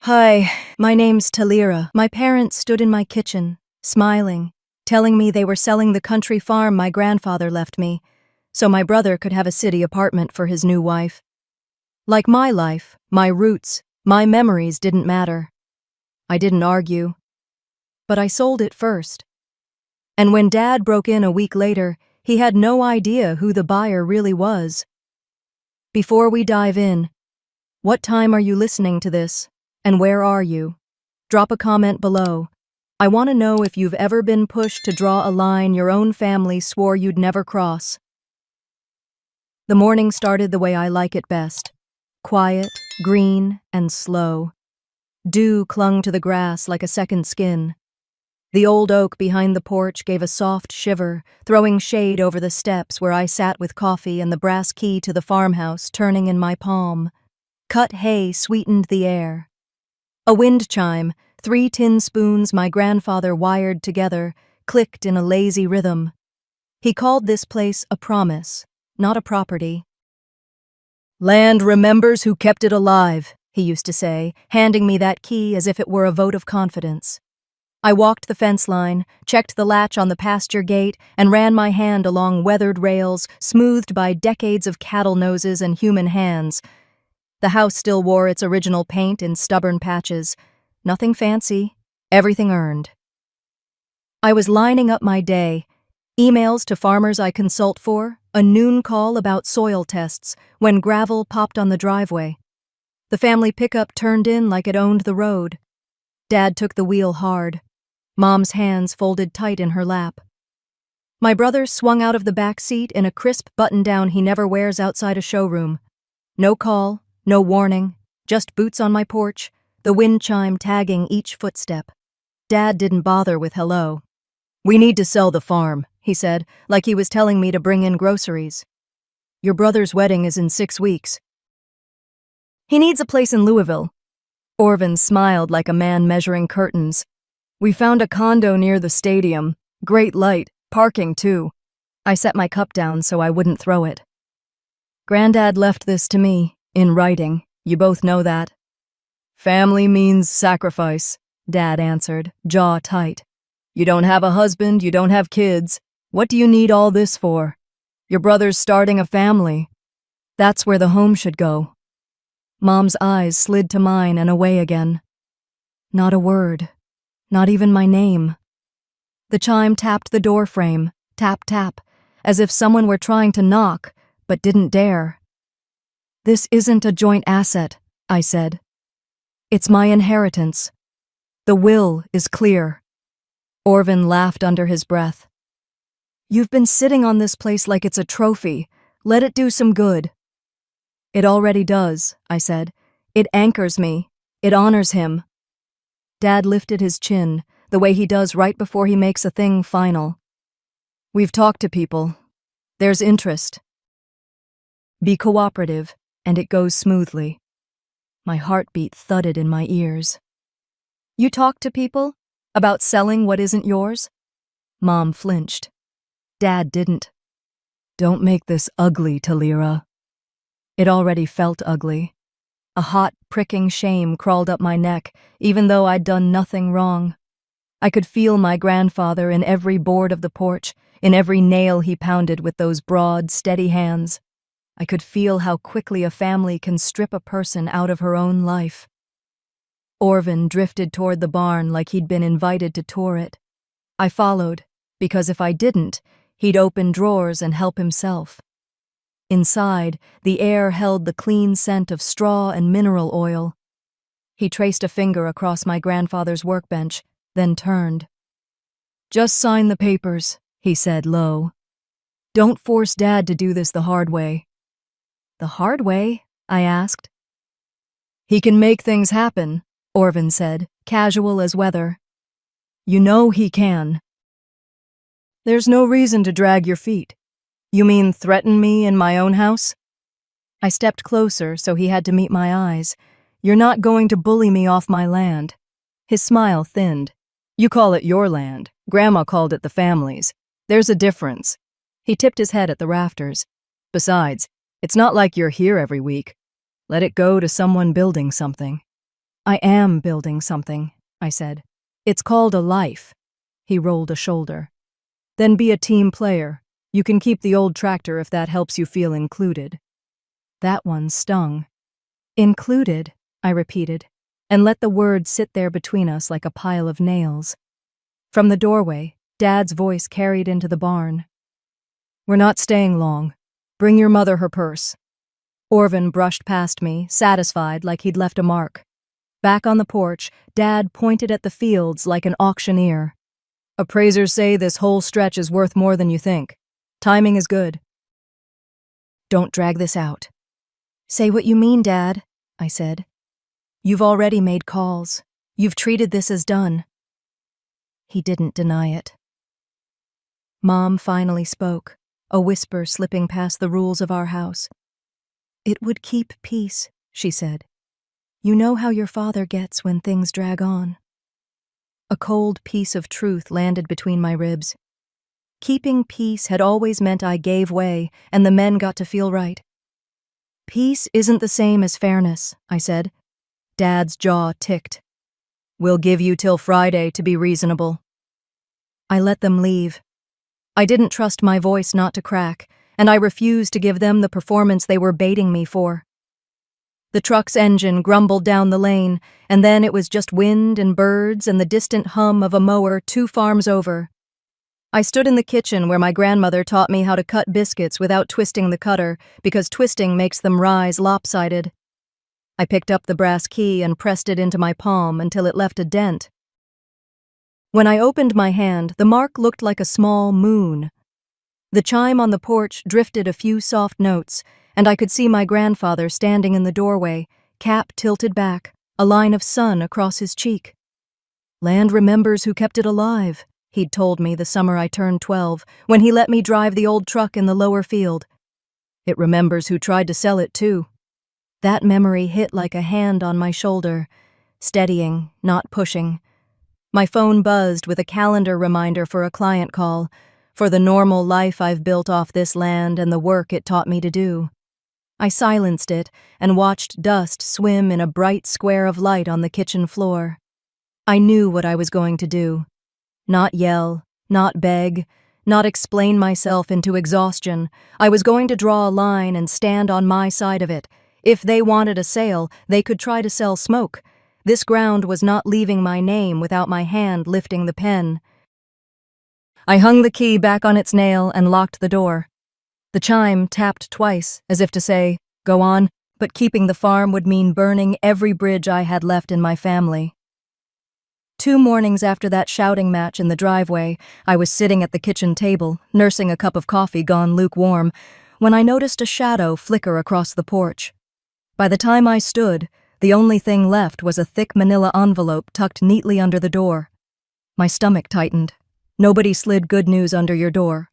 Hi, my name's Talira. My parents stood in my kitchen, smiling, telling me they were selling the country farm my grandfather left me, so my brother could have a city apartment for his new wife. Like my life, my roots, my memories didn't matter. I didn't argue. But I sold it first. And when Dad broke in a week later, he had no idea who the buyer really was. Before we dive in, what time are you listening to this? And where are you? Drop a comment below. I want to know if you've ever been pushed to draw a line your own family swore you'd never cross. The morning started the way I like it best. Quiet, green, and slow. Dew clung to the grass like a second skin. The old oak behind the porch gave a soft shiver, throwing shade over the steps where I sat with coffee and the brass key to the farmhouse turning in my palm. Cut hay sweetened the air. A wind chime, 3 tin spoons my grandfather wired together, clicked in a lazy rhythm. He called this place a promise, not a property. "Land remembers who kept it alive," he used to say, handing me that key as if it were a vote of confidence. I walked the fence line, checked the latch on the pasture gate, and ran my hand along weathered rails, smoothed by decades of cattle noses and human hands. The house still wore its original paint in stubborn patches. Nothing fancy, everything earned. I was lining up my day, emails to farmers I consult for, a noon call about soil tests, when gravel popped on the driveway. The family pickup turned in like it owned the road. Dad took the wheel hard. Mom's hands folded tight in her lap. My brother swung out of the back seat in a crisp button-down he never wears outside a showroom. No call. No warning, just boots on my porch, the wind chime tagging each footstep. Dad didn't bother with hello. "We need to sell the farm," he said, like he was telling me to bring in groceries. "Your brother's wedding is in 6 weeks. He needs a place in Louisville." Orvin smiled like a man measuring curtains. "We found a condo near the stadium. Great light, parking too." I set my cup down so I wouldn't throw it. "Granddad left this to me. In writing, you both know that." "Family means sacrifice," Dad answered, jaw tight. "You don't have a husband, you don't have kids. What do you need all this for? Your brother's starting a family. That's where the home should go." Mom's eyes slid to mine and away again. Not a word, not even my name. The chime tapped the door frame, tap, tap, as if someone were trying to knock, but didn't dare. "This isn't a joint asset," I said. "It's my inheritance. The will is clear." Orvin laughed under his breath. "You've been sitting on this place like it's a trophy. Let it do some good." "It already does," I said. "It anchors me. It honors him." Dad lifted his chin, the way he does right before he makes a thing final. "We've talked to people. There's interest. Be cooperative, and it goes smoothly." My heartbeat thudded in my ears. "You talk to people? About selling what isn't yours?" Mom flinched. Dad didn't. "Don't make this ugly, Talira." It already felt ugly. A hot, pricking shame crawled up my neck, even though I'd done nothing wrong. I could feel my grandfather in every board of the porch, in every nail he pounded with those broad, steady hands. I could feel how quickly a family can strip a person out of her own life. Orvin drifted toward the barn like he'd been invited to tour it. I followed, because if I didn't, he'd open drawers and help himself. Inside, the air held the clean scent of straw and mineral oil. He traced a finger across my grandfather's workbench, then turned. "Just sign the papers," he said low. "Don't force Dad to do this the hard way." "The hard way?" I asked. "He can make things happen," Orvin said, casual as weather. "You know he can. There's no reason to drag your feet. You mean threaten me in my own house?" I stepped closer so he had to meet my eyes. "You're not going to bully me off my land." His smile thinned. "You call it your land. Grandma called it the family's. There's a difference." He tipped his head at the rafters. "Besides, it's not like you're here every week. Let it go to someone building something." I am building something, I said. It's called a life. He rolled a shoulder. Then be a team player. You can keep the old tractor if that helps you feel included. That one stung. Included, I repeated, and let the word sit there between us like a pile of nails. From the doorway, Dad's voice carried into the barn. We're not staying long. Bring your mother her purse. Orvin brushed past me, satisfied like he'd left a mark. Back on the porch, Dad pointed at the fields like an auctioneer. Appraisers say this whole stretch is worth more than you think. Timing is good. Don't drag this out. Say what you mean, Dad, I said. You've already made calls. You've treated this as done. He didn't deny it. Mom finally spoke, a whisper slipping past the rules of our house. It would keep peace, she said. You know how your father gets when things drag on. A cold piece of truth landed between my ribs. Keeping peace had always meant I gave way and the men got to feel right. Peace isn't the same as fairness, I said. Dad's jaw ticked. We'll give you till Friday to be reasonable. I let them leave. I didn't trust my voice not to crack, and I refused to give them the performance they were baiting me for. The truck's engine grumbled down the lane, and then it was just wind and birds and the distant hum of a mower 2 farms over. I stood in the kitchen where my grandmother taught me how to cut biscuits without twisting the cutter, because twisting makes them rise lopsided. I picked up the brass key and pressed it into my palm until it left a dent. When I opened my hand, the mark looked like a small moon. The chime on the porch drifted a few soft notes, and I could see my grandfather standing in the doorway, cap tilted back, a line of sun across his cheek. Land remembers who kept it alive, he'd told me the summer I turned 12, when he let me drive the old truck in the lower field. It remembers who tried to sell it, too. That memory hit like a hand on my shoulder, steadying, not pushing. My phone buzzed with a calendar reminder for a client call, for the normal life I've built off this land and the work it taught me to do. I silenced it and watched dust swim in a bright square of light on the kitchen floor. I knew what I was going to do. Not yell, not beg, not explain myself into exhaustion. I was going to draw a line and stand on my side of it. If they wanted a sale, they could try to sell smoke. This ground was not leaving my name without my hand lifting the pen. I hung the key back on its nail and locked the door. The chime tapped twice, as if to say, go on, but keeping the farm would mean burning every bridge I had left in my family. 2 mornings after that shouting match in the driveway, I was sitting at the kitchen table, nursing a cup of coffee gone lukewarm, when I noticed a shadow flicker across the porch. By the time I stood, the only thing left was a thick manila envelope tucked neatly under the door. My stomach tightened. Nobody slid good news under your door.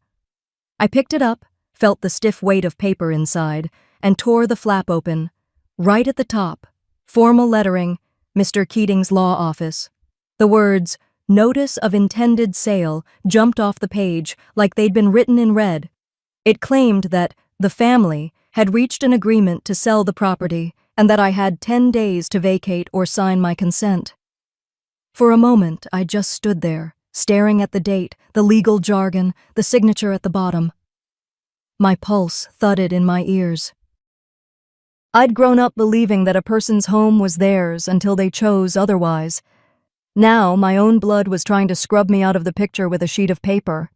I picked it up, felt the stiff weight of paper inside, and tore the flap open. Right at the top, formal lettering, Mr. Keating's law office. The words, Notice of Intended Sale, jumped off the page like they'd been written in red. It claimed that the family had reached an agreement to sell the property and that I had 10 days to vacate or sign my consent. For a moment, I just stood there, staring at the date, the legal jargon, the signature at the bottom. My pulse thudded in my ears. I'd grown up believing that a person's home was theirs until they chose otherwise. Now, my own blood was trying to scrub me out of the picture with a sheet of paper.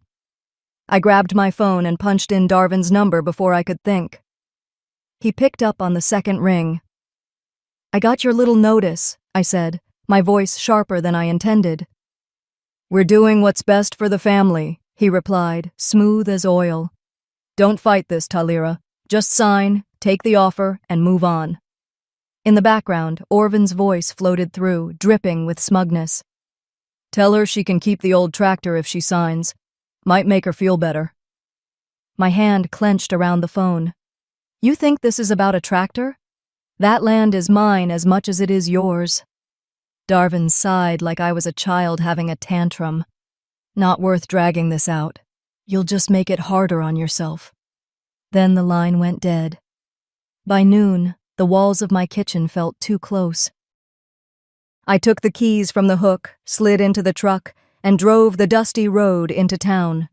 I grabbed my phone and punched in Darvin's number before I could think. He picked up on the second ring. I got your little notice, I said, my voice sharper than I intended. We're doing what's best for the family, he replied, smooth as oil. Don't fight this, Talira. Just sign, take the offer, and move on. In the background, Orvin's voice floated through, dripping with smugness. Tell her she can keep the old tractor if she signs. Might make her feel better. My hand clenched around the phone. You think this is about a tractor? That land is mine as much as it is yours. Darvin sighed like I was a child having a tantrum. Not worth dragging this out. You'll just make it harder on yourself. Then the line went dead. By noon, the walls of my kitchen felt too close. I took the keys from the hook, slid into the truck, and drove the dusty road into town.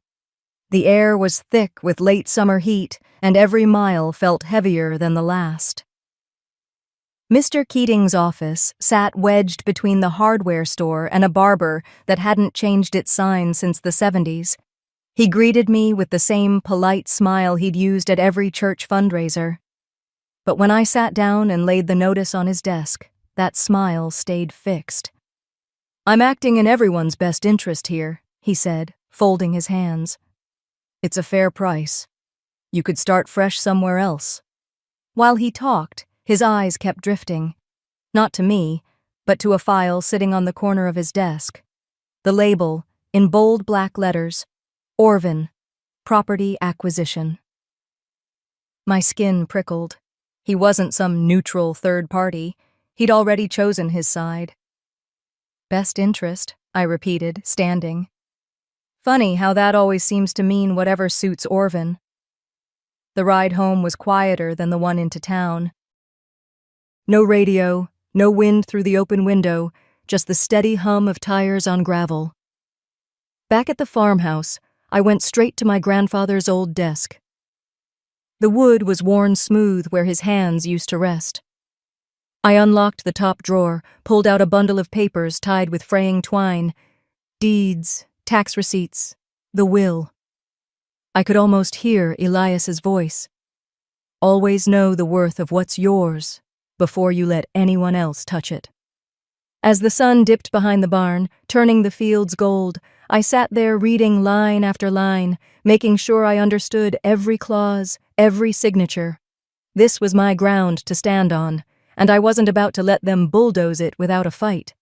The air was thick with late summer heat, and every mile felt heavier than the last. Mr. Keating's office sat wedged between the hardware store and a barber that hadn't changed its sign since the 70s. He greeted me with the same polite smile he'd used at every church fundraiser. But when I sat down and laid the notice on his desk, that smile stayed fixed. "I'm acting in everyone's best interest here," he said, folding his hands. "It's a fair price. You could start fresh somewhere else." While he talked, his eyes kept drifting. Not to me, but to a file sitting on the corner of his desk. The label, in bold black letters, Orvin, Property Acquisition. My skin prickled. He wasn't some neutral third party. He'd already chosen his side. "Best interest," I repeated, standing. Funny how that always seems to mean whatever suits Orvin. The ride home was quieter than the one into town. No radio, no wind through the open window, just the steady hum of tires on gravel. Back at the farmhouse, I went straight to my grandfather's old desk. The wood was worn smooth where his hands used to rest. I unlocked the top drawer, pulled out a bundle of papers tied with fraying twine. Deeds, tax receipts, the will. I could almost hear Elias's voice. "Always know the worth of what's yours before you let anyone else touch it." As the sun dipped behind the barn, turning the fields gold, I sat there reading line after line, making sure I understood every clause, every signature. This was my ground to stand on, and I wasn't about to let them bulldoze it without a fight.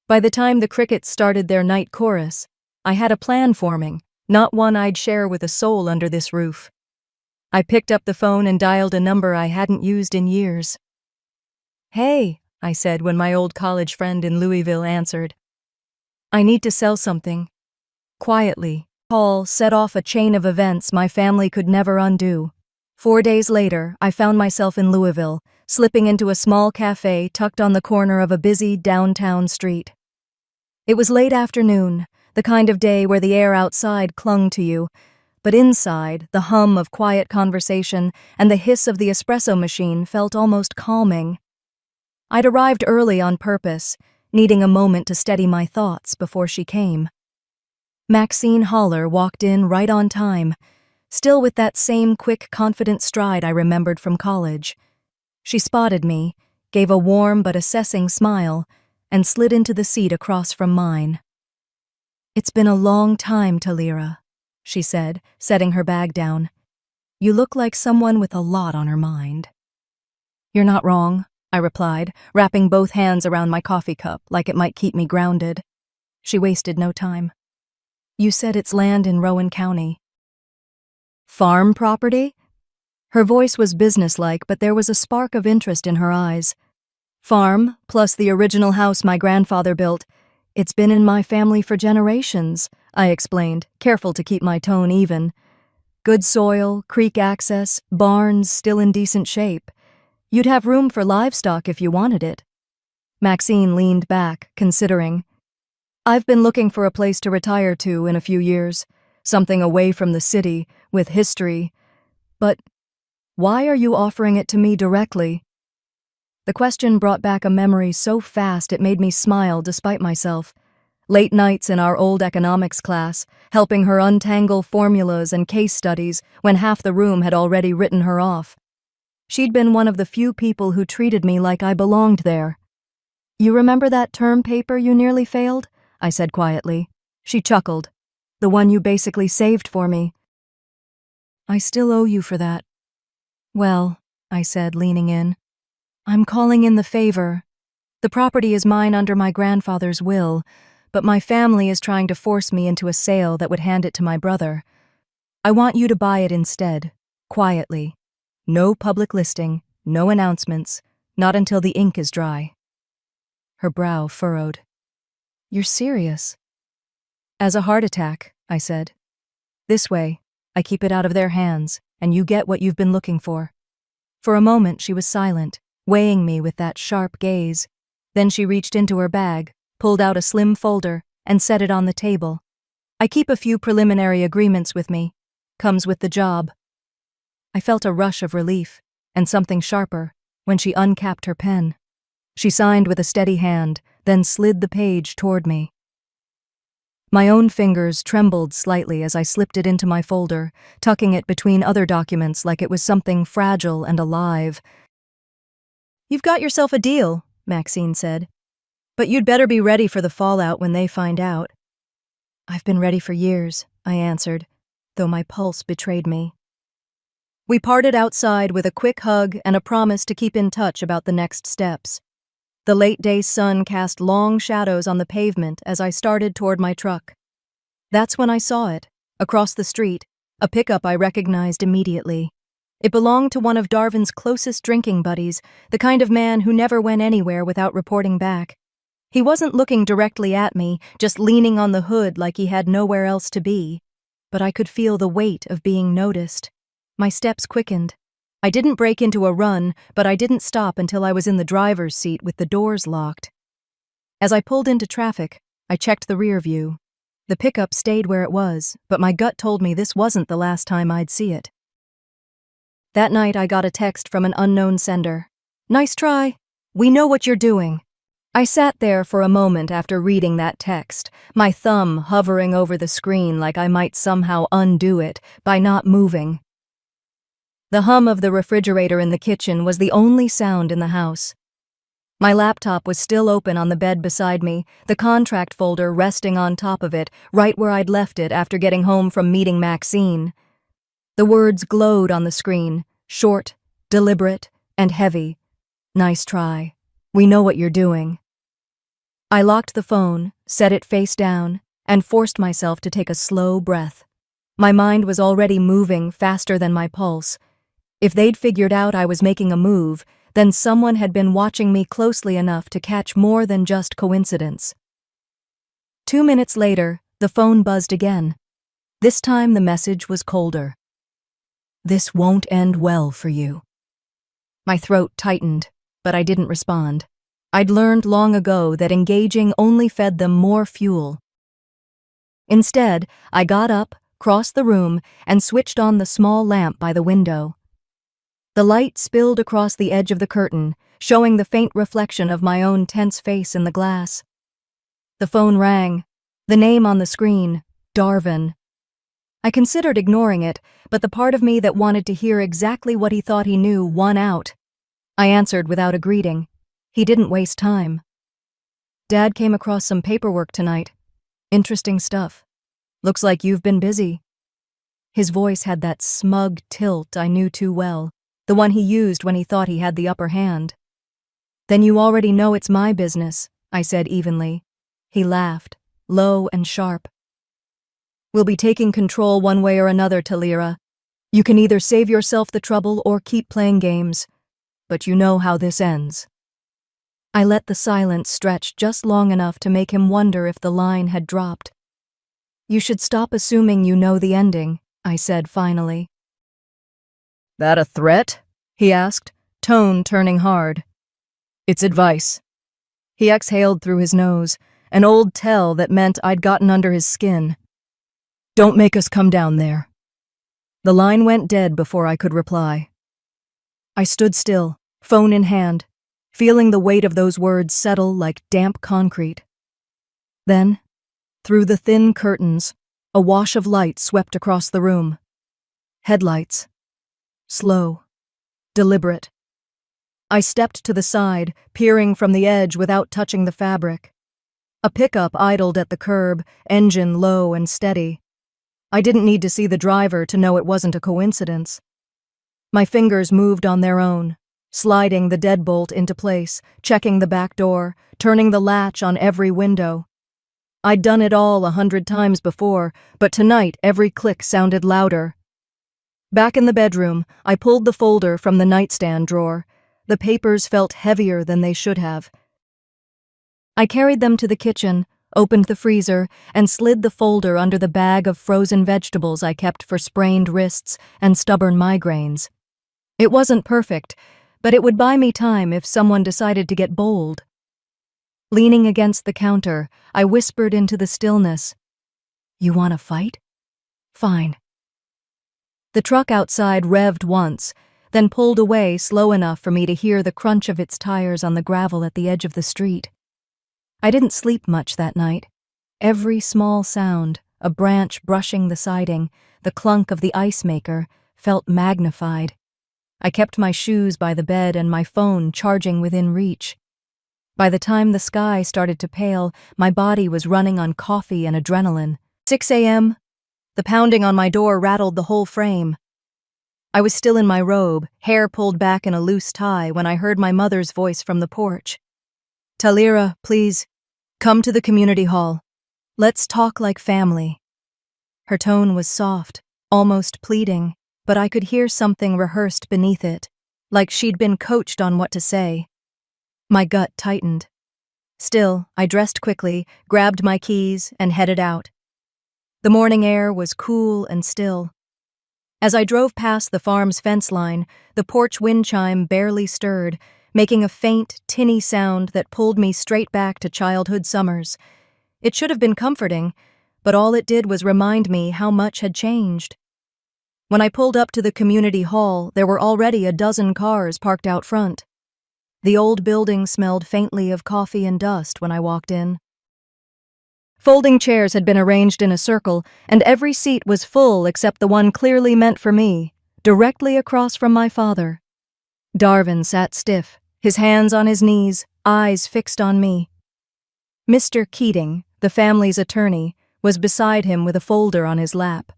By the time the crickets started their night chorus, I had a plan forming, not one I'd share with a soul under this roof. I picked up the phone and dialed a number I hadn't used in years. "Hey," I said when my old college friend in Louisville answered. "I need to sell something." Quietly, Paul set off a chain of events my family could never undo. 4 days later, I found myself in Louisville, slipping into a small cafe tucked on the corner of a busy downtown street. It was late afternoon, the kind of day where the air outside clung to you, but inside, the hum of quiet conversation and the hiss of the espresso machine felt almost calming. I'd arrived early on purpose, needing a moment to steady my thoughts before she came. Maxine Haller walked in right on time, still with that same quick, confident stride I remembered from college. She spotted me, gave a warm but assessing smile, and slid into the seat across from mine. "It's been a long time, Talira," she said, setting her bag down. "You look like someone with a lot on her mind." "You're not wrong," I replied, wrapping both hands around my coffee cup like it might keep me grounded. She wasted no time. "You said it's land in Rowan County." "Farm property?" Her voice was businesslike, but there was a spark of interest in her eyes. "Farm, plus the original house my grandfather built. It's been in my family for generations," I explained, careful to keep my tone even. "Good soil, creek access, barns still in decent shape. You'd have room for livestock if you wanted it." Maxine leaned back, considering. "I've been looking for a place to retire to in a few years, something away from the city, with history. But why are you offering it to me directly?" The question brought back a memory so fast it made me smile despite myself. Late nights in our old economics class, helping her untangle formulas and case studies when half the room had already written her off. She'd been one of the few people who treated me like I belonged there. "You remember that term paper you nearly failed?" I said quietly. She chuckled. "The one you basically saved for me." "I still owe you for that." "Well," I said, leaning in, "I'm calling in the favor. The property is mine under my grandfather's will, but my family is trying to force me into a sale that would hand it to my brother. I want you to buy it instead, quietly. No public listing, no announcements, not until the ink is dry." Her brow furrowed. "You're serious?" "As a heart attack," I said. "This way, I keep it out of their hands, and you get what you've been looking for." For a moment she was silent, weighing me with that sharp gaze. Then she reached into her bag, pulled out a slim folder, and set it on the table. I keep a few preliminary agreements with me. Comes with the job. I felt a rush of relief, and something sharper, when she uncapped her pen. She signed with a steady hand, then slid the page toward me. My own fingers trembled slightly as I slipped it into my folder, tucking it between other documents like it was something fragile and alive. "You've got yourself a deal," Maxine said. "But you'd better be ready for the fallout when they find out." "I've been ready for years," I answered, though my pulse betrayed me. We parted outside with a quick hug and a promise to keep in touch about the next steps. The late-day sun cast long shadows on the pavement as I started toward my truck. That's when I saw it, across the street, a pickup I recognized immediately. It belonged to one of Darvin's closest drinking buddies, the kind of man who never went anywhere without reporting back. He wasn't looking directly at me, just leaning on the hood like he had nowhere else to be. But I could feel the weight of being noticed. My steps quickened. I didn't break into a run, but I didn't stop until I was in the driver's seat with the doors locked. As I pulled into traffic, I checked the rear view. The pickup stayed where it was, but my gut told me this wasn't the last time I'd see it. That night I got a text from an unknown sender. "Nice try. We know what you're doing." I sat there for a moment after reading that text, my thumb hovering over the screen like I might somehow undo it by not moving. The hum of the refrigerator in the kitchen was the only sound in the house. My laptop was still open on the bed beside me, the contract folder resting on top of it, right where I'd left it after getting home from meeting Maxine. The words glowed on the screen, short, deliberate, and heavy. "Nice try. We know what you're doing." I locked the phone, set it face down, and forced myself to take a slow breath. My mind was already moving faster than my pulse. If they'd figured out I was making a move, then someone had been watching me closely enough to catch more than just coincidence. 2 minutes later, the phone buzzed again. This time the message was colder. "This won't end well for you." My throat tightened, but I didn't respond. I'd learned long ago that engaging only fed them more fuel. Instead, I got up, crossed the room, and switched on the small lamp by the window. The light spilled across the edge of the curtain, showing the faint reflection of my own tense face in the glass. The phone rang. The name on the screen, Darvin. I considered ignoring it, but the part of me that wanted to hear exactly what he thought he knew won out. I answered without a greeting. He didn't waste time. "Dad came across some paperwork tonight. Interesting stuff. Looks like you've been busy." His voice had that smug tilt I knew too well, the one he used when he thought he had the upper hand. "Then you already know it's my business," I said evenly. He laughed, low and sharp. "We'll be taking control one way or another, Talira. You can either save yourself the trouble or keep playing games. But you know how this ends." I let the silence stretch just long enough to make him wonder if the line had dropped. "You should stop assuming you know the ending," I said finally. "That a threat?" he asked, tone turning hard. "It's advice." He exhaled through his nose, an old tell that meant I'd gotten under his skin. "Don't make us come down there." The line went dead before I could reply. I stood still, phone in hand, feeling the weight of those words settle like damp concrete. Then, through the thin curtains, a wash of light swept across the room. Headlights. Slow. Deliberate. I stepped to the side, peering from the edge without touching the fabric. A pickup idled at the curb, engine low and steady. I didn't need to see the driver to know it wasn't a coincidence. My fingers moved on their own, sliding the deadbolt into place, checking the back door, turning the latch on every window. I'd done it all 100 times before, but tonight every click sounded louder. Back in the bedroom, I pulled the folder from the nightstand drawer. The papers felt heavier than they should have. I carried them to the kitchen, opened the freezer, and slid the folder under the bag of frozen vegetables I kept for sprained wrists and stubborn migraines. It wasn't perfect, but it would buy me time if someone decided to get bold. Leaning against the counter, I whispered into the stillness, "You want to fight? Fine." The truck outside revved once, then pulled away slow enough for me to hear the crunch of its tires on the gravel at the edge of the street. I didn't sleep much that night. Every small sound, a branch brushing the siding, the clunk of the ice maker, felt magnified. I kept my shoes by the bed and my phone charging within reach. By the time the sky started to pale, my body was running on coffee and adrenaline. 6 a.m. The pounding on my door rattled the whole frame. I was still in my robe, hair pulled back in a loose tie, when I heard my mother's voice from the porch. "Talira, please, come to the community hall. Let's talk like family." Her tone was soft, almost pleading, but I could hear something rehearsed beneath it, like she'd been coached on what to say. My gut tightened. Still, I dressed quickly, grabbed my keys, and headed out. The morning air was cool and still. As I drove past the farm's fence line, the porch wind chime barely stirred, making a faint, tinny sound that pulled me straight back to childhood summers. It should have been comforting, but all it did was remind me how much had changed. When I pulled up to the community hall, there were already a dozen cars parked out front. The old building smelled faintly of coffee and dust when I walked in. Folding chairs had been arranged in a circle, and every seat was full except the one clearly meant for me, directly across from my father. Darvin sat stiff, his hands on his knees, eyes fixed on me. Mr. Keating, the family's attorney, was beside him with a folder on his lap.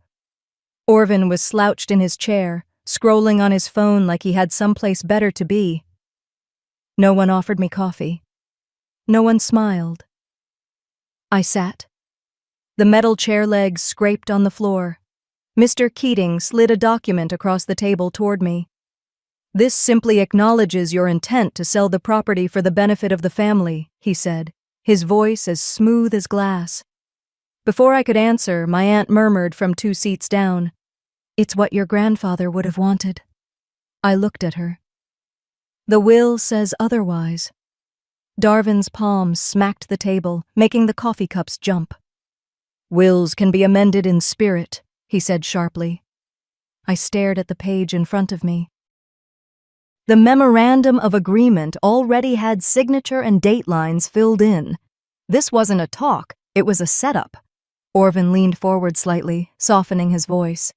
Orvin was slouched in his chair, scrolling on his phone like he had someplace better to be. No one offered me coffee. No one smiled. I sat. The metal chair legs scraped on the floor. Mr. Keating slid a document across the table toward me. "This simply acknowledges your intent to sell the property for the benefit of the family," he said, his voice as smooth as glass. Before I could answer, my aunt murmured from 2 seats down, "It's what your grandfather would have wanted." I looked at her. "The will says otherwise." Darvin's palm smacked the table, making the coffee cups jump. "Wills can be amended in spirit," he said sharply. I stared at the page in front of me. The memorandum of agreement already had signature and date lines filled in. This wasn't a talk, it was a setup. Orvin leaned forward slightly, softening his voice.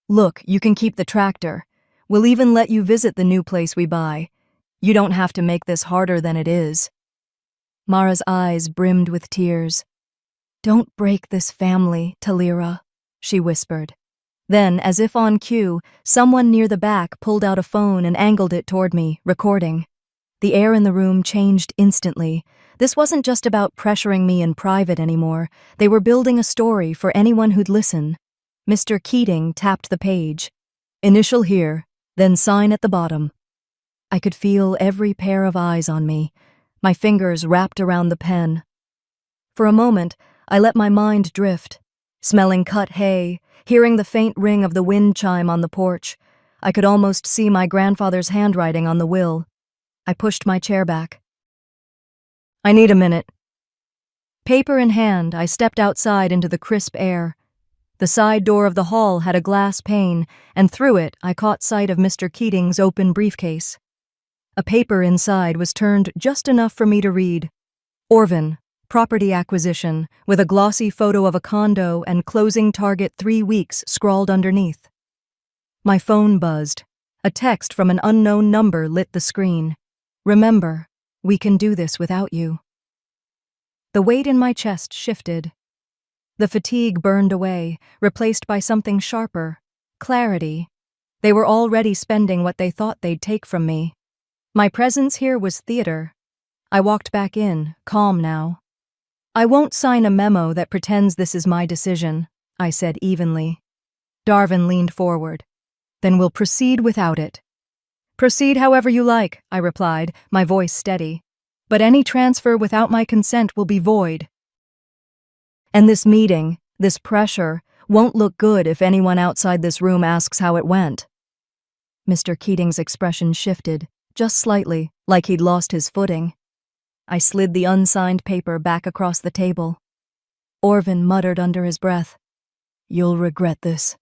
"Look, you can keep the tractor. We'll even let you visit the new place we buy. You don't have to make this harder than it is." Mara's eyes brimmed with tears. "Don't break this family, Talira," she whispered. Then, as if on cue, someone near the back pulled out a phone and angled it toward me, recording. The air in the room changed instantly. This wasn't just about pressuring me in private anymore. They were building a story for anyone who'd listen. Mr. Keating tapped the page. "Initial here, then sign at the bottom." I could feel every pair of eyes on me, my fingers wrapped around the pen. For a moment, I let my mind drift, smelling cut hay, hearing the faint ring of the wind chime on the porch. I could almost see my grandfather's handwriting on the will. I pushed my chair back. "I need a minute." Paper in hand, I stepped outside into the crisp air. The side door of the hall had a glass pane, and through it I caught sight of Mr. Keating's open briefcase. A paper inside was turned just enough for me to read. "Orvin, property acquisition," with a glossy photo of a condo and closing target 3 weeks scrawled underneath. My phone buzzed. A text from an unknown number lit the screen. "Remember, we can do this without you." The weight in my chest shifted. The fatigue burned away, replaced by something sharper. Clarity. They were already spending what they thought they'd take from me. My presence here was theater. I walked back in, calm now. "I won't sign a memo that pretends this is my decision," I said evenly. Darvin leaned forward. "Then we'll proceed without it." "Proceed however you like," I replied, my voice steady. "But any transfer without my consent will be void. And this meeting, this pressure, won't look good if anyone outside this room asks how it went." Mr. Keating's expression shifted, just slightly, like he'd lost his footing. I slid the unsigned paper back across the table. Orvin muttered under his breath, "You'll regret this."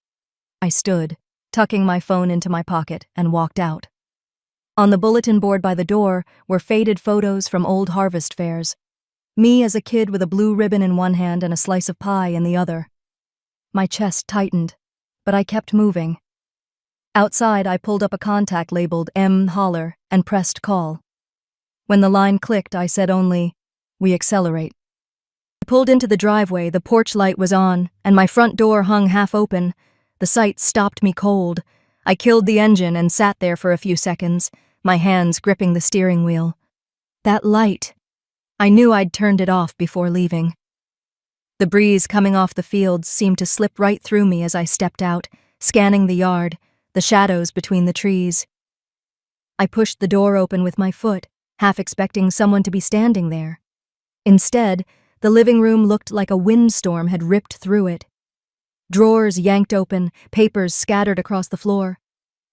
I stood, tucking my phone into my pocket, and walked out. On the bulletin board by the door were faded photos from old harvest fairs. Me as a kid with a blue ribbon in one hand and a slice of pie in the other. My chest tightened, but I kept moving. Outside, I pulled up a contact labeled M. Holler and pressed call. When the line clicked, I said only, "We accelerate." I pulled into the driveway, the porch light was on, and my front door hung half open. The sight stopped me cold. I killed the engine and sat there for a few seconds, my hands gripping the steering wheel. That light. I knew I'd turned it off before leaving. The breeze coming off the fields seemed to slip right through me as I stepped out, scanning the yard, the shadows between the trees. I pushed the door open with my foot, half expecting someone to be standing there. Instead, the living room looked like a windstorm had ripped through it. Drawers yanked open, papers scattered across the floor.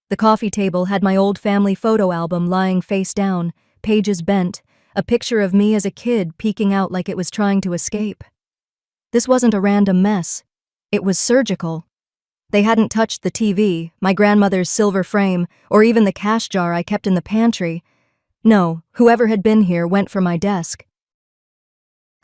The coffee table had my old family photo album lying face down, pages bent, a picture of me as a kid peeking out like it was trying to escape. This wasn't a random mess. It was surgical. They hadn't touched the TV, my grandmother's silver frame, or even the cash jar I kept in the pantry. No, whoever had been here went for my desk.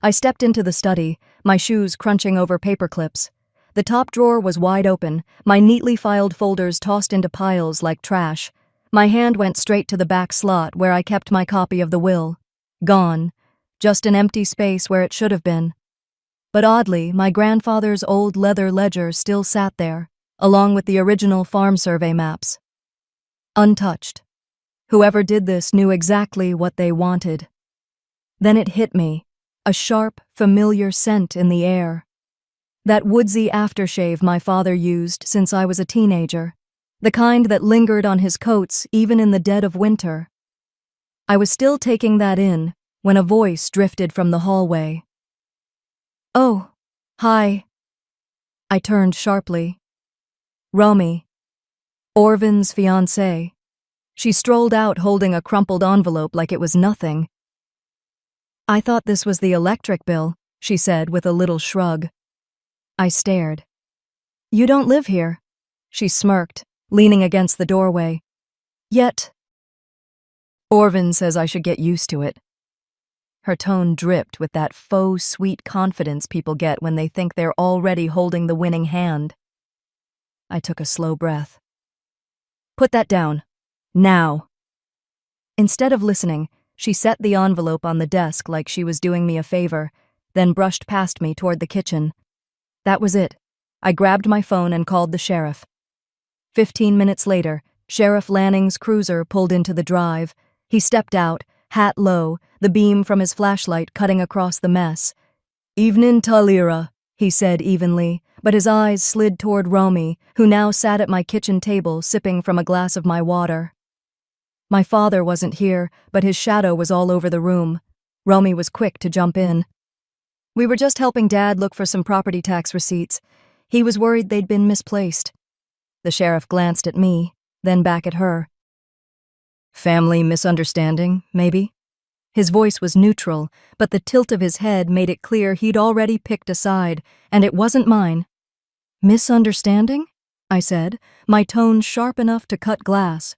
I stepped into the study, my shoes crunching over paper clips. The top drawer was wide open, my neatly filed folders tossed into piles like trash. My hand went straight to the back slot where I kept my copy of the will. Gone. Just an empty space where it should have been. But oddly, my grandfather's old leather ledger still sat there, along with the original farm survey maps. Untouched. Whoever did this knew exactly what they wanted. Then it hit me, a sharp, familiar scent in the air. That woodsy aftershave my father used since I was a teenager, the kind that lingered on his coats even in the dead of winter. I was still taking that in when a voice drifted from the hallway. "Oh, hi." I turned sharply. Romy, Orvin's fiancée. She strolled out holding a crumpled envelope like it was nothing. "I thought this was the electric bill," she said with a little shrug. I stared. "You don't live here," she smirked, leaning against the doorway. "Yet." "Orvin says I should get used to it." Her tone dripped with that faux sweet confidence people get when they think they're already holding the winning hand. I took a slow breath. "Put that down. Now." Instead of listening, she set the envelope on the desk like she was doing me a favor, then brushed past me toward the kitchen. That was it. I grabbed my phone and called the sheriff. 15 minutes later, Sheriff Lanning's cruiser pulled into the drive. He stepped out, hat low, the beam from his flashlight cutting across the mess. "Evenin' Talira," he said evenly, but his eyes slid toward Romy, who now sat at my kitchen table sipping from a glass of my water. My father wasn't here, but his shadow was all over the room. Romy was quick to jump in. "We were just helping Dad look for some property tax receipts. He was worried they'd been misplaced." The sheriff glanced at me, then back at her. "Family misunderstanding, maybe?" His voice was neutral, but the tilt of his head made it clear he'd already picked a side, and it wasn't mine. "Misunderstanding?" I said, my tone sharp enough to cut glass.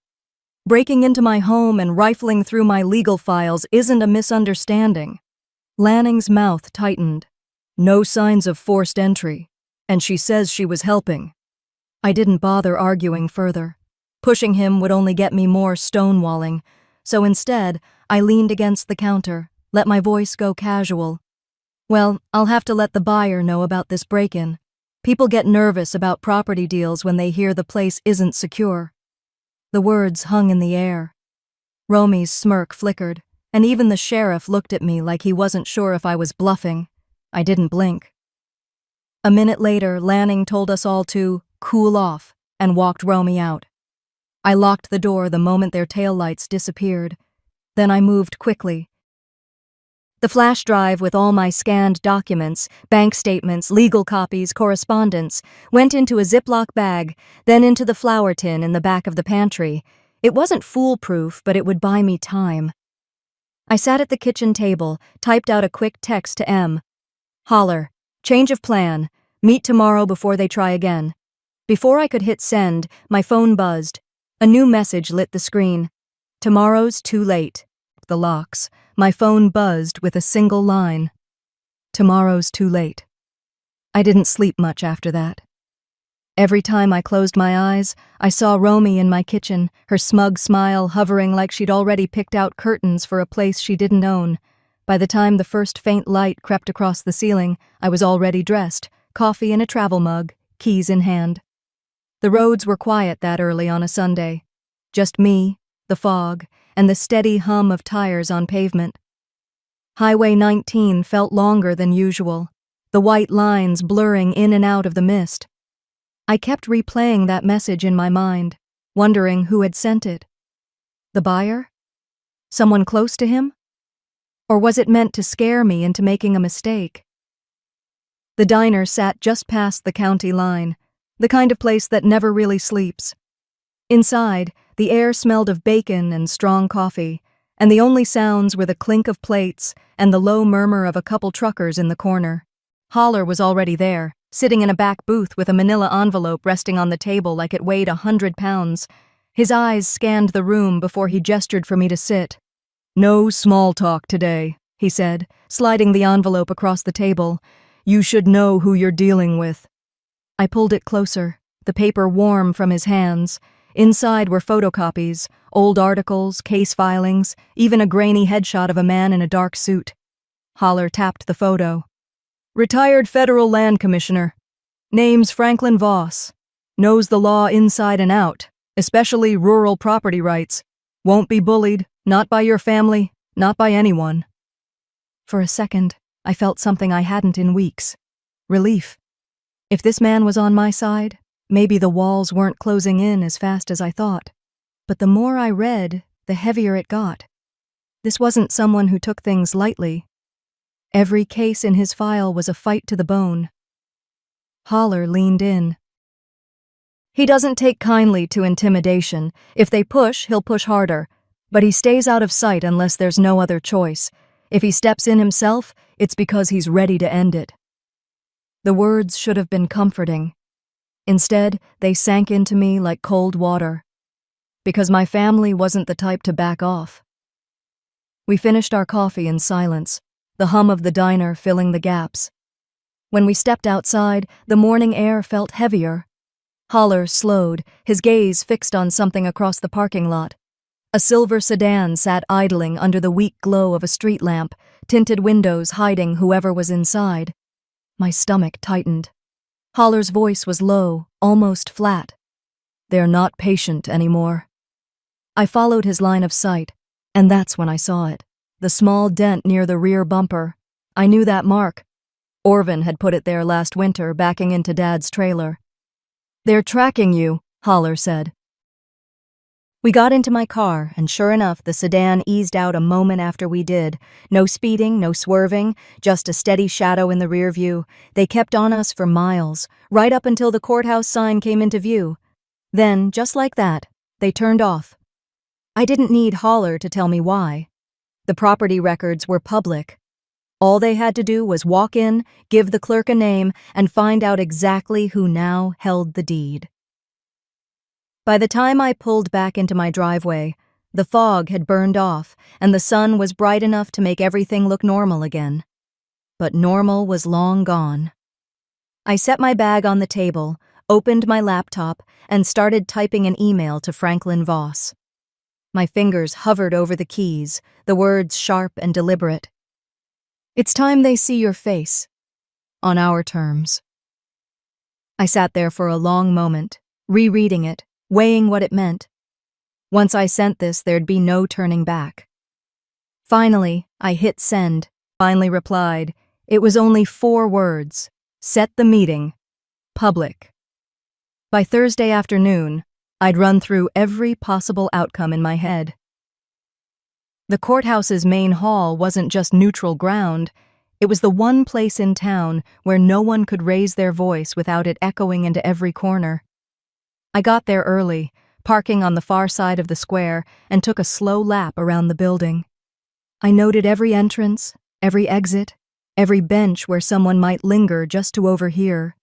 "Breaking into my home and rifling through my legal files isn't a misunderstanding." Lanning's mouth tightened. "No signs of forced entry, and she says she was helping." I didn't bother arguing further. Pushing him would only get me more stonewalling, so instead, I leaned against the counter, let my voice go casual. "Well, I'll have to let the buyer know about this break-in. People get nervous about property deals when they hear the place isn't secure." The words hung in the air. Romy's smirk flickered, and even the sheriff looked at me like he wasn't sure if I was bluffing. I didn't blink. A minute later, Lanning told us all to cool off and walked Romy out. I locked the door the moment their taillights disappeared. Then I moved quickly. The flash drive with all my scanned documents, bank statements, legal copies, correspondence, went into a Ziploc bag, then into the flour tin in the back of the pantry. It wasn't foolproof, but it would buy me time. I sat at the kitchen table, typed out a quick text to M. Holler. Change of plan. Meet tomorrow before they try again. Before I could hit send, my phone buzzed. A new message lit the screen. Tomorrow's too late. The locks. My phone buzzed with a single line. Tomorrow's too late. I didn't sleep much after that. Every time I closed my eyes, I saw Romy in my kitchen, her smug smile hovering like she'd already picked out curtains for a place she didn't own. By the time the first faint light crept across the ceiling, I was already dressed, coffee in a travel mug, keys in hand. The roads were quiet that early on a Sunday. Just me, the fog, and the steady hum of tires on pavement. Highway 19 felt longer than usual, the white lines blurring in and out of the mist. I kept replaying that message in my mind, wondering who had sent it. The buyer? Someone close to him? Or was it meant to scare me into making a mistake? The diner sat just past the county line, the kind of place that never really sleeps. Inside, the air smelled of bacon and strong coffee, and the only sounds were the clink of plates and the low murmur of a couple truckers in the corner. Holler was already there, sitting in a back booth with a manila envelope resting on the table like it weighed 100 pounds. His eyes scanned the room before he gestured for me to sit. "No small talk today," he said, sliding the envelope across the table. "You should know who you're dealing with." I pulled it closer, the paper warm from his hands. Inside were photocopies, old articles, case filings, even a grainy headshot of a man in a dark suit. Holler tapped the photo. "Retired federal land commissioner. Name's Franklin Voss. Knows the law inside and out, especially rural property rights. Won't be bullied, not by your family, not by anyone." For a second, I felt something I hadn't in weeks. Relief. If this man was on my side, maybe the walls weren't closing in as fast as I thought. But the more I read, the heavier it got. This wasn't someone who took things lightly. Every case in his file was a fight to the bone. Holler leaned in. "He doesn't take kindly to intimidation. If they push, he'll push harder. But he stays out of sight unless there's no other choice. If he steps in himself, it's because he's ready to end it." The words should have been comforting. Instead, they sank into me like cold water. Because my family wasn't the type to back off. We finished our coffee in silence, the hum of the diner filling the gaps. When we stepped outside, the morning air felt heavier. Holler slowed, his gaze fixed on something across the parking lot. A silver sedan sat idling under the weak glow of a street lamp, tinted windows hiding whoever was inside. My stomach tightened. Holler's voice was low, almost flat. "They're not patient anymore." I followed his line of sight, and that's when I saw it. The small dent near the rear bumper. I knew that mark. Orvin had put it there last winter, backing into Dad's trailer. "They're tracking you," Holler said. We got into my car, and sure enough, the sedan eased out a moment after we did. No speeding, no swerving, just a steady shadow in the rear view. They kept on us for miles, right up until the courthouse sign came into view. Then, just like that, they turned off. I didn't need Holler to tell me why. The property records were public. All they had to do was walk in, give the clerk a name, and find out exactly who now held the deed. By the time I pulled back into my driveway, the fog had burned off, and the sun was bright enough to make everything look normal again. But normal was long gone. I set my bag on the table, opened my laptop, and started typing an email to Franklin Voss. My fingers hovered over the keys, the words sharp and deliberate. "It's time they see your face. On our terms." I sat there for a long moment, rereading it, weighing what it meant. Once I sent this, there'd be no turning back. Finally, I hit send, finally replied. It was only 4 words. Set the meeting. Public. By Thursday afternoon, I'd run through every possible outcome in my head. The courthouse's main hall wasn't just neutral ground. It was the one place in town where no one could raise their voice without it echoing into every corner. I got there early, parking on the far side of the square, and took a slow lap around the building. I noted every entrance, every exit, every bench where someone might linger just to overhear.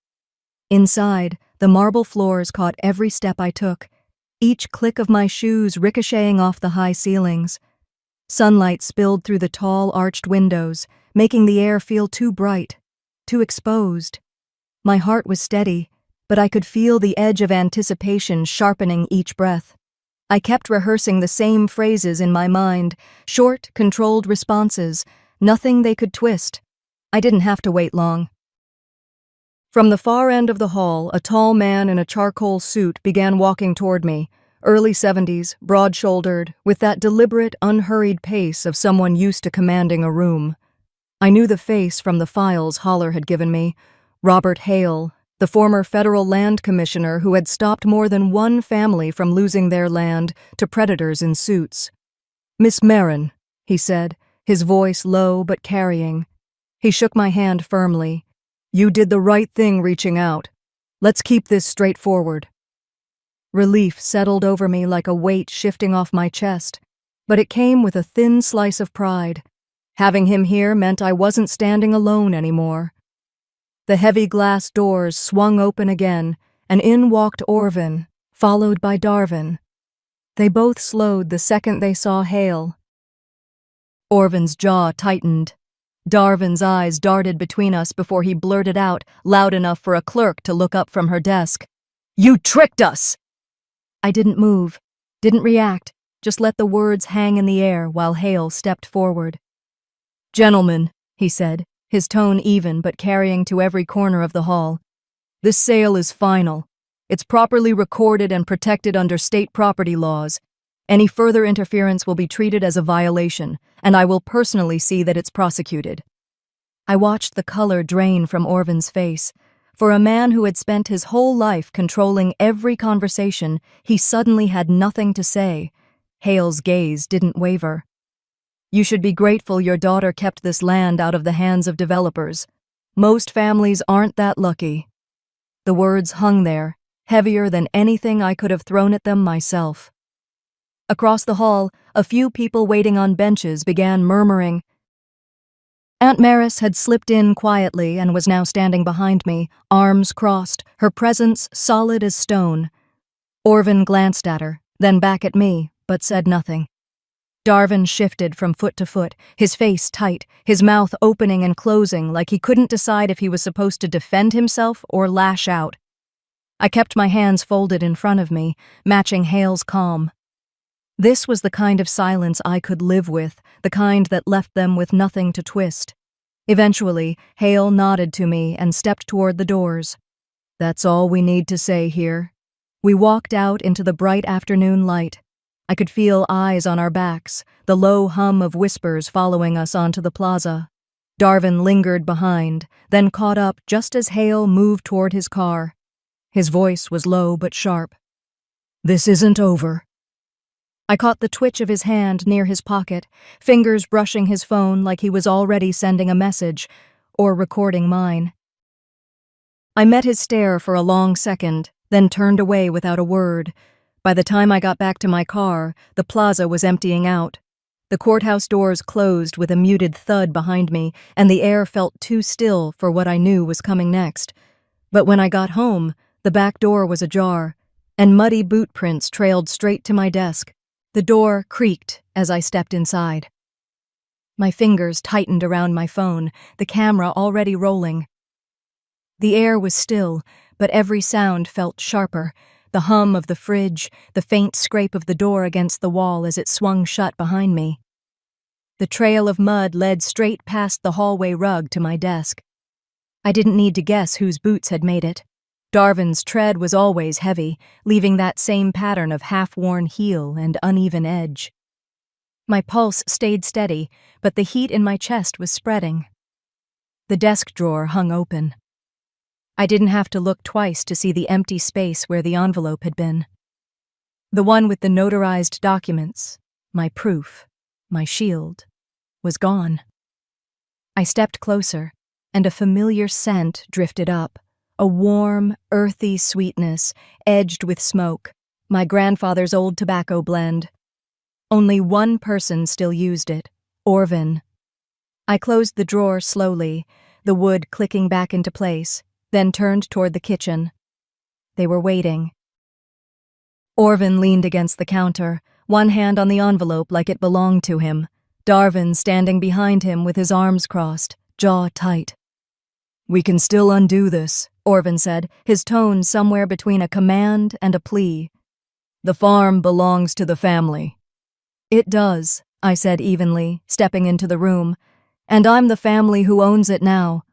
Inside, the marble floors caught every step I took, each click of my shoes ricocheting off the high ceilings. Sunlight spilled through the tall, arched windows, making the air feel too bright, too exposed. My heart was steady, but I could feel the edge of anticipation sharpening each breath. I kept rehearsing the same phrases in my mind, short, controlled responses, nothing they could twist. I didn't have to wait long. From the far end of the hall, a tall man in a charcoal suit began walking toward me, early 70s, broad-shouldered, with that deliberate, unhurried pace of someone used to commanding a room. I knew the face from the files Holler had given me, Robert Hale, the former federal land commissioner who had stopped more than one family from losing their land to predators in suits. "Miss Marin," he said, his voice low but carrying. He shook my hand firmly. "You did the right thing reaching out. Let's keep this straightforward." Relief settled over me like a weight shifting off my chest, but it came with a thin slice of pride. Having him here meant I wasn't standing alone anymore. The heavy glass doors swung open again, and in walked Orvin, followed by Darvin. They both slowed the second they saw Hale. Orvin's jaw tightened. Darvin's eyes darted between us before he blurted out, loud enough for a clerk to look up from her desk. "You tricked us!" I didn't move, didn't react, just let the words hang in the air while Hale stepped forward. "Gentlemen," he said, his tone even but carrying to every corner of the hall, "this sale is final. It's properly recorded and protected under state property laws. Any further interference will be treated as a violation, and I will personally see that it's prosecuted." I watched the color drain from Orvin's face. For a man who had spent his whole life controlling every conversation, he suddenly had nothing to say. Hale's gaze didn't waver. "You should be grateful your daughter kept this land out of the hands of developers. Most families aren't that lucky." The words hung there, heavier than anything I could have thrown at them myself. Across the hall, a few people waiting on benches began murmuring. Aunt Maris had slipped in quietly and was now standing behind me, arms crossed, her presence solid as stone. Orvin glanced at her, then back at me, but said nothing. Darvin shifted from foot to foot, his face tight, his mouth opening and closing like he couldn't decide if he was supposed to defend himself or lash out. I kept my hands folded in front of me, matching Hale's calm. This was the kind of silence I could live with, the kind that left them with nothing to twist. Eventually, Hale nodded to me and stepped toward the doors. "That's all we need to say here." We walked out into the bright afternoon light. I could feel eyes on our backs, the low hum of whispers following us onto the plaza. Darvin lingered behind, then caught up just as Hale moved toward his car. His voice was low but sharp. "This isn't over." I caught the twitch of his hand near his pocket, fingers brushing his phone like he was already sending a message, or recording mine. I met his stare for a long second, then turned away without a word. By the time I got back to my car, the plaza was emptying out. The courthouse doors closed with a muted thud behind me, and the air felt too still for what I knew was coming next. But when I got home, the back door was ajar, and muddy boot prints trailed straight to my desk. The door creaked as I stepped inside. My fingers tightened around my phone, the camera already rolling. The air was still, but every sound felt sharper. The hum of the fridge, the faint scrape of the door against the wall as it swung shut behind me. The trail of mud led straight past the hallway rug to my desk. I didn't need to guess whose boots had made it. Darvin's tread was always heavy, leaving that same pattern of half-worn heel and uneven edge. My pulse stayed steady, but the heat in my chest was spreading. The desk drawer hung open. I didn't have to look twice to see the empty space where the envelope had been. The one with the notarized documents, my proof, my shield, was gone. I stepped closer, and a familiar scent drifted up, a warm, earthy sweetness, edged with smoke, my grandfather's old tobacco blend. Only one person still used it, Orvin. I closed the drawer slowly, the wood clicking back into place, then turned toward the kitchen. They were waiting. Orvin leaned against the counter, one hand on the envelope like it belonged to him, Darvin standing behind him with his arms crossed, jaw tight. "We can still undo this," Orvin said, his tone somewhere between a command and a plea. "The farm belongs to the family." "It does," I said evenly, stepping into the room. "And I'm the family who owns it now."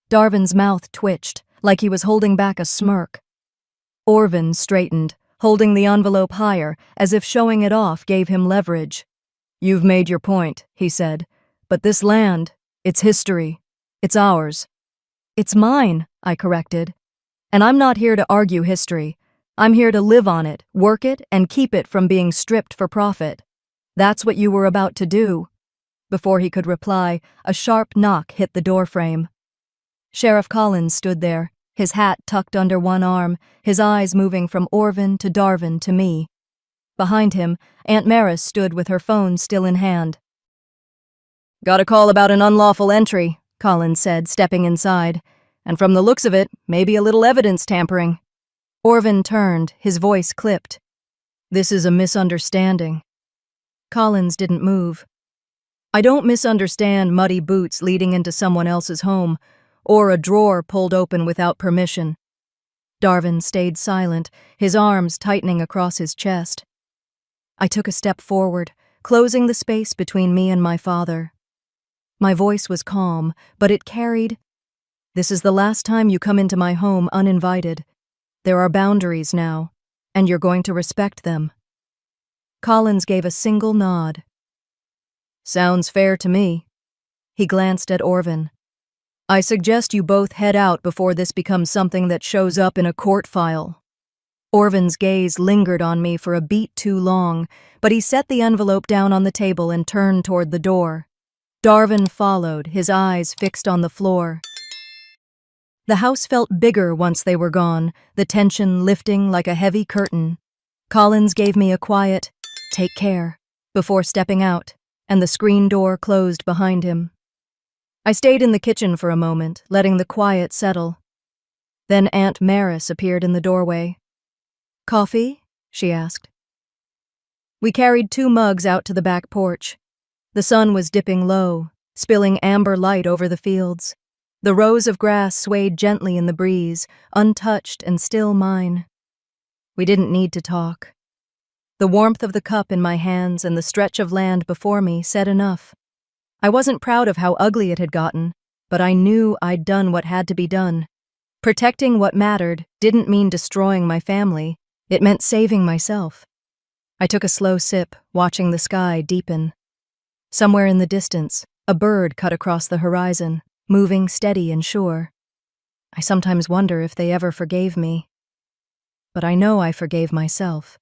Darvin's mouth twitched, like he was holding back a smirk. Orvin straightened, holding the envelope higher, as if showing it off gave him leverage. "You've made your point," he said. "But this land, it's history. It's ours." "It's mine," I corrected. "And I'm not here to argue history. I'm here to live on it, work it, and keep it from being stripped for profit. That's what you were about to do." Before he could reply, a sharp knock hit the doorframe. Sheriff Collins stood there, his hat tucked under one arm, his eyes moving from Orvin to Darvin to me. Behind him, Aunt Maris stood with her phone still in hand. "Got a call about an unlawful entry," Collins said, stepping inside. "And from the looks of it, maybe a little evidence tampering." Orvin turned, his voice clipped. "This is a misunderstanding." Collins didn't move. "I don't misunderstand muddy boots leading into someone else's home, or a drawer pulled open without permission." Darvin stayed silent, his arms tightening across his chest. I took a step forward, closing the space between me and my father. My voice was calm, but it carried, "This is the last time you come into my home uninvited. There are boundaries now, and you're going to respect them." Collins gave a single nod. "Sounds fair to me." He glanced at Orvin. "I suggest you both head out before this becomes something that shows up in a court file." Orvin's gaze lingered on me for a beat too long, but he set the envelope down on the table and turned toward the door. Darvin followed, his eyes fixed on the floor. The house felt bigger once they were gone, the tension lifting like a heavy curtain. Collins gave me a quiet, "Take care," before stepping out, and the screen door closed behind him. I stayed in the kitchen for a moment, letting the quiet settle. Then Aunt Maris appeared in the doorway. "Coffee?" she asked. We carried 2 mugs out to the back porch. The sun was dipping low, spilling amber light over the fields. The rows of grass swayed gently in the breeze, untouched and still mine. We didn't need to talk. The warmth of the cup in my hands and the stretch of land before me said enough. I wasn't proud of how ugly it had gotten, but I knew I'd done what had to be done. Protecting what mattered didn't mean destroying my family. It meant saving myself. I took a slow sip, watching the sky deepen. Somewhere in the distance, a bird cut across the horizon, moving steady and sure. I sometimes wonder if they ever forgave me. But I know I forgave myself.